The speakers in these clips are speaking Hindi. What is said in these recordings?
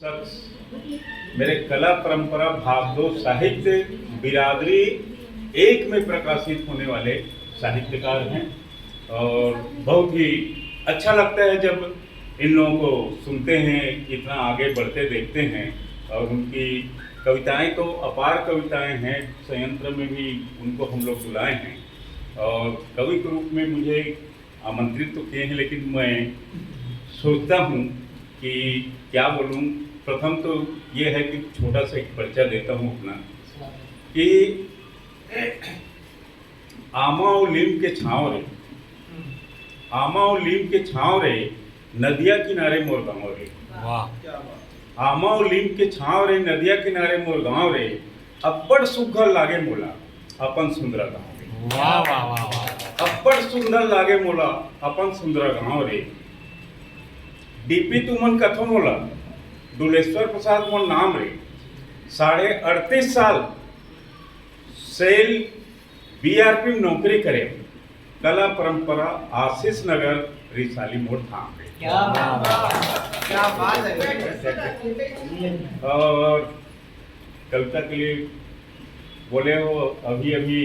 शख्स मेरे कला परंपरा भागदौड़ साहित्य बिरादरी एक में प्रकाशित होने वाले साहित्यकार हैं और बहुत ही अच्छा लगता है जब इन लोगों को सुनते हैं, इतना आगे बढ़ते देखते हैं। और उनकी कविताएं तो अपार कविताएं हैं, संयंत्र में भी उनको हम लोग बुलाए हैं और कवि के रूप में मुझे आमंत्रित तो किए हैं, लेकिन मैं सोचता हूँ कि क्या बोलूँ। प्रथम तो ये है कि छोटा सा एक परिचय देता हूँ अपना कि आमा और नीम के छाँव रे, आमा और नीम के छाँव रे, नदिया किनारे मोर गाँव रे। वाह। आमा और नीम के छाँव रे, नदिया किनारे मोर गाँव रे, अब्बड़ सुघर लागे मोला अपन सुंदरा गाँव रे। वाह वाह वाह वाह। अब्बड़ सुंदर लागे मोला अपन सुंदरा गाँव रे। डीपी तुमन कथो मोला दुलेश्वर प्रसाद मोर नाम रे। 38.5 साल सेल बीआरपी नौकरी करे, कला परंपरा आशीष नगर रिसाली मोड़ धाम रे। क्या बात है। और कविता के लिए बोले हो, अभी अभी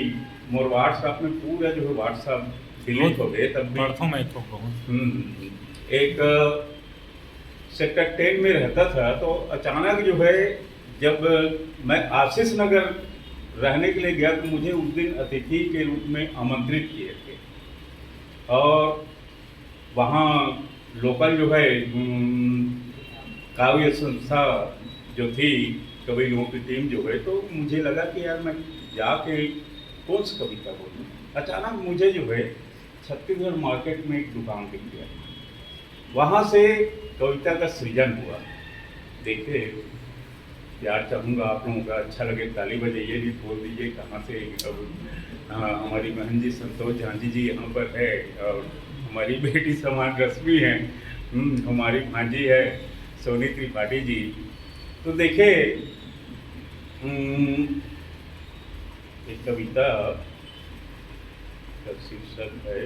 मोर व्हाट्सएप में पूरा जो है व्हाट्सएप डिलीट हो गए। तब भी एक सेक्टर 10 में रहता था, तो अचानक जो है जब मैं आशीष नगर रहने के लिए गया तो मुझे उस दिन अतिथि के रूप में आमंत्रित किए थे और वहाँ लोकल जो है काव्य संस्था जो थी, कवि लोगों की टीम जो है, तो मुझे लगा कि यार मैं जाके कौन सी कविता बोलूँ। अचानक मुझे जो है छत्तीसगढ़ मार्केट में एक दुकान दिख गया, वहाँ से कविता का सृजन हुआ। देखिए यार, चाहूँगा आप लोगों का अच्छा लगे, ताली बजाइए, भी बोल दीजिए कहाँ से। हमारी बहन जी संतोष झांझी जी यहाँ पर है और हमारी बेटी समान रश्मि है, हमारी भांजी है सोनी त्रिपाठी जी। तो देखिए एक कविता का शीर्षक है